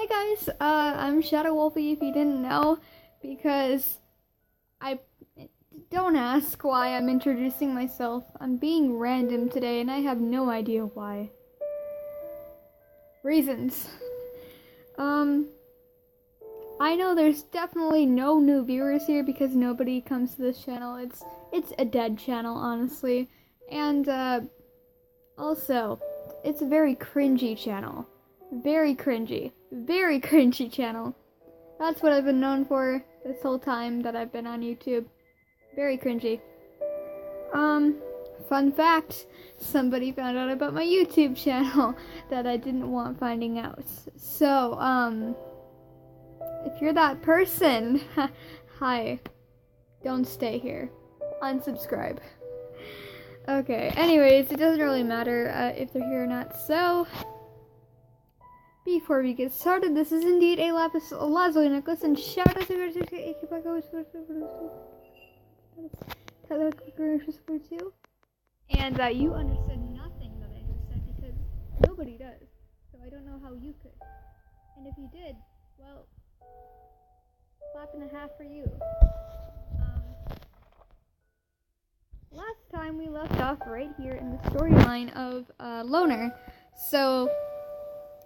Hey guys, I'm Shadow Wolfie if you didn't know, because I don't ask why I'm introducing myself. I'm being random today and I have no idea why. Reasons. I know there's definitely no new viewers here because nobody comes to this channel. It's a dead channel, honestly. And also, it's a very cringy channel. Very cringy channel. That's what I've been known for this whole time that I've been on YouTube. Very cringy. Fun fact, somebody found out about my YouTube channel that I didn't want finding out. So, if you're that person, hi, don't stay here. Unsubscribe. Okay, anyways, it doesn't really matter if they're here or not, so before we get started, this is indeed a lapis lazuli necklace, and shout out to and you understood nothing that I just said because nobody does, so I don't know how you could. And if you did, well, clap and a half for you. Last time we left off right here in the storyline of Loner, so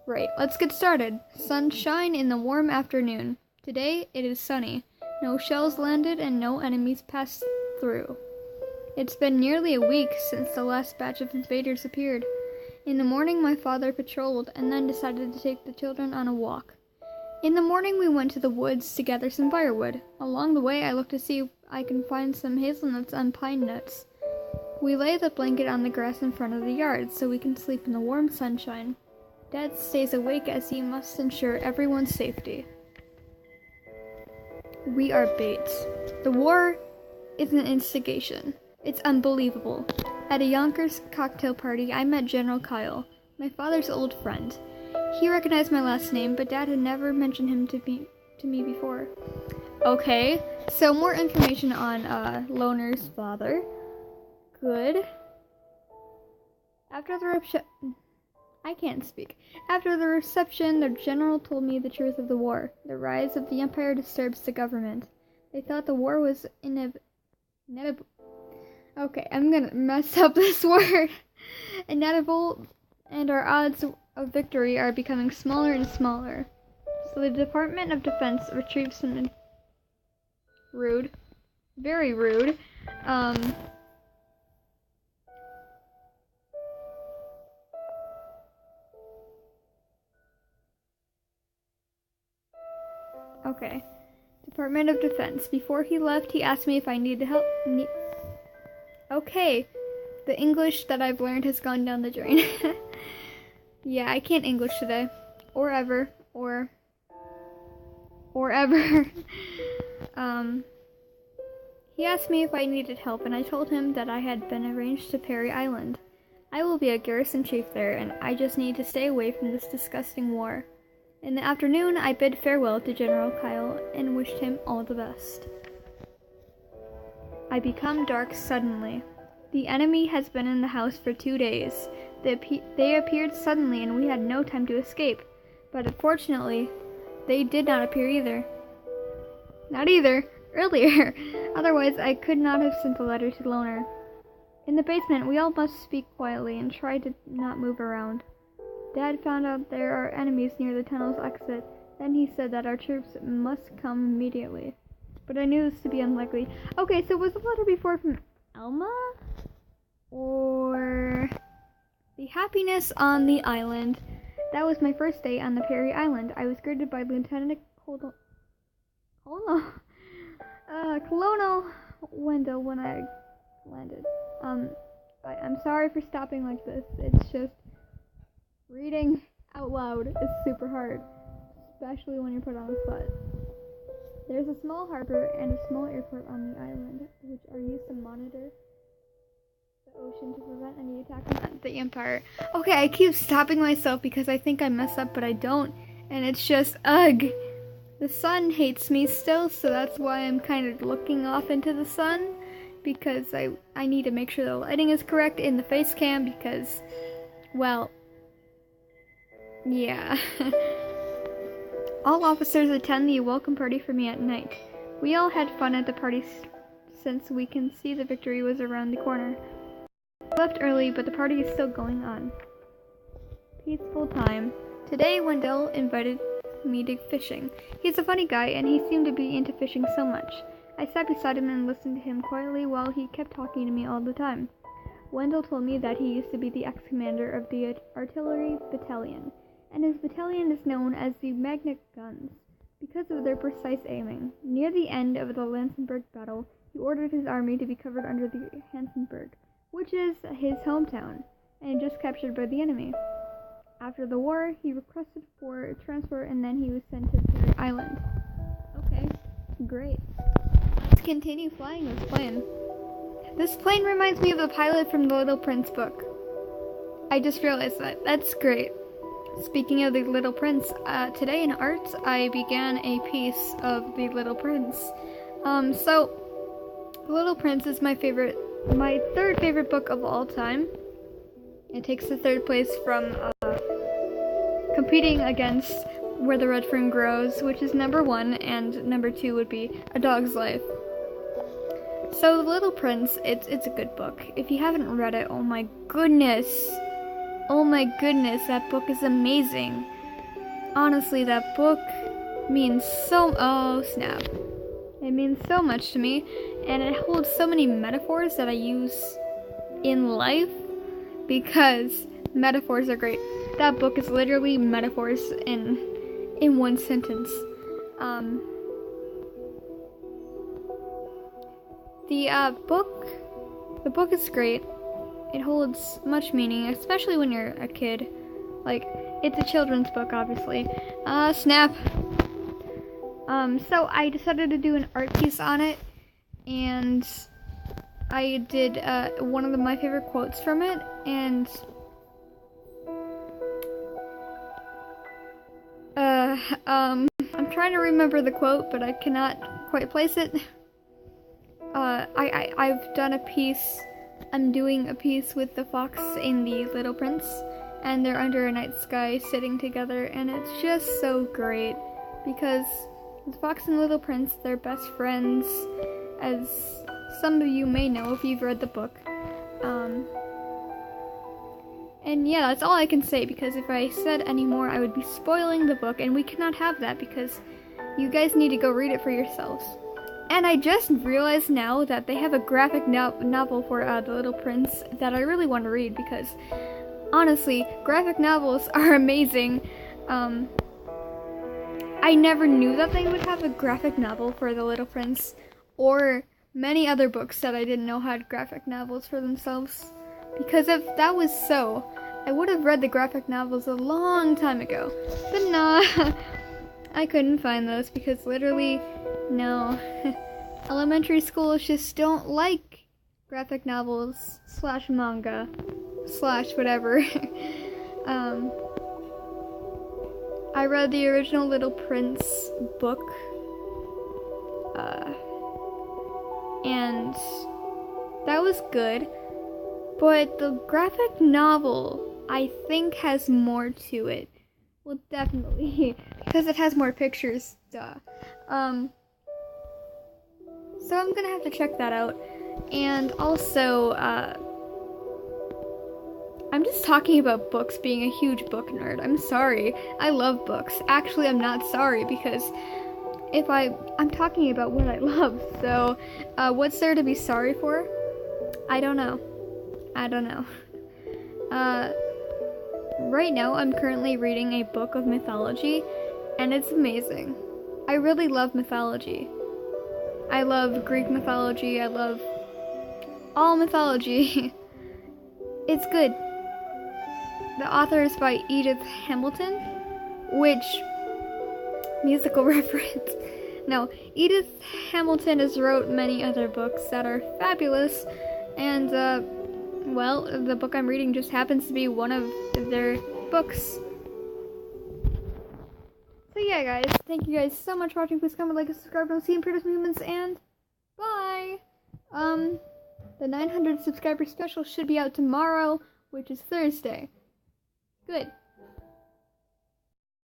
right, let's get started. Sunshine in the warm afternoon. Today it is sunny. No shells landed and no enemies passed through. It's been nearly a week since the last batch of invaders appeared. In the morning my father patrolled and then decided to take the children on a walk. In the morning we went to the woods to gather some firewood. Along the way I looked to see if I can find some hazelnuts and pine nuts. We lay the blanket on the grass in front of the yard so we can sleep in the warm sunshine. Dad stays awake as he must ensure everyone's safety. We are bait. The war is an instigation. It's unbelievable. At a Yonkers cocktail party, I met General Kyle, my father's old friend. He recognized my last name, but Dad had never mentioned him to me before. Okay, so more information on Loner's father. Good. After the reception, the general told me the truth of the war. The rise of the empire disturbs the government. They thought the war was inevitable. Okay, I'm gonna mess up this word. Inevitable, and our odds of victory are becoming smaller and smaller. So the Department of Defense retrieved some rude, very rude, okay. Department of Defense. Before he left, he asked me if I needed help. Okay. The English that I've learned has gone down the drain. Yeah, I can't English today. Or ever. Or ever. He asked me if I needed help, and I told him that I had been arranged to Perry Island. I will be a garrison chief there, and I just need to stay away from this disgusting war. In the afternoon, I bid farewell to General Kyle and wished him all the best. I become dark suddenly. The enemy has been in the house for 2 days. They appeared suddenly and we had no time to escape. But unfortunately, they did not appear either. Not either. Earlier. Otherwise, I could not have sent a letter to Loner. In the basement, we all must speak quietly and try to not move around. Dad found out there are enemies near the tunnel's exit. Then he said that our troops must come immediately. But I knew this to be unlikely. Okay, so was the letter before from Alma? Or the happiness on the island? That was my first day on the Perry Island. I was greeted by Lieutenant Colonel Wendell when I landed. I'm sorry for stopping like this. It's just reading out loud is super hard, especially when you're put on the spot. There's a small harbor and a small airport on the island, which are used to monitor the ocean to prevent any attack on the Empire. Okay, I keep stopping myself because I think I mess up, but I don't, and it's just, ugh. The sun hates me still, so that's why I'm kind of looking off into the sun, because I need to make sure the lighting is correct in the face cam, because, well, yeah. All officers attend the welcome party for me at night. We all had fun at the party since we can see the victory was around the corner. We left early, but the party is still going on. Peaceful time. Today, Wendell invited me to fishing. He's a funny guy, and he seemed to be into fishing so much. I sat beside him and listened to him quietly while he kept talking to me all the time. Wendell told me that he used to be the ex-commander of the artillery battalion, and his battalion is known as the Magnet Guns because of their precise aiming. Near the end of the Lansenberg battle, he ordered his army to be covered under the Hansenberg, which is his hometown, and just captured by the enemy. After the war, he requested for a transfer, and then he was sent to Terraria Island. Okay, great. Let's continue flying this plane. This plane reminds me of the pilot from the Little Prince book. I just realized that. That's great. Speaking of the Little Prince, today in art, I began a piece of the Little Prince. So, The Little Prince is my third favorite book of all time. It takes the third place from competing against Where the Red Fern Grows, which is number 1, and number 2 would be A Dog's Life. So, The Little Prince, it's a good book. If you haven't read it, oh my goodness, that book is amazing. Honestly, that book means oh snap. It means so much to me, and it holds so many metaphors that I use in life, because metaphors are great. That book is literally metaphors in one sentence. The book is great. It holds much meaning, especially when you're a kid. Like, it's a children's book, obviously. Snap. So I decided to do an art piece on it, and I did one of my favorite quotes from it, and I'm trying to remember the quote, but I cannot quite place it. I've done a piece. I'm doing a piece with the fox and the Little Prince, and they're under a night sky sitting together, and it's just so great, because the fox and Little Prince, they're best friends, as some of you may know if you've read the book. And yeah, that's all I can say, because if I said any more, I would be spoiling the book, and we cannot have that, because you guys need to go read it for yourselves. And I just realized now that they have a graphic novel for The Little Prince that I really want to read, because honestly, graphic novels are amazing. I never knew that they would have a graphic novel for The Little Prince, or many other books that I didn't know had graphic novels for themselves. Because if that was so, I would have read the graphic novels a long time ago. But nah, I couldn't find those because literally, no. Elementary schools just don't like graphic novels / manga / whatever. I read the original Little Prince book, and that was good, but the graphic novel, I think, has more to it. Well, definitely, because it has more pictures, duh. So I'm gonna have to check that out, and also, I'm just talking about books being a huge book nerd. I'm sorry. I love books. Actually, I'm not sorry, because if I'm talking about what I love, so what's there to be sorry for? I don't know. Right now, I'm currently reading a book of mythology, and it's amazing. I really love mythology. I love Greek mythology. I love all mythology. It's good. The author is by Edith Hamilton, which, musical reference. No, Edith Hamilton has wrote many other books that are fabulous, and, well, the book I'm reading just happens to be one of their books. So yeah, guys, thank you guys so much for watching. Please comment, like, and subscribe, and I'll see you in previous movements, and bye! The 900 subscriber special should be out tomorrow, which is Thursday. Good.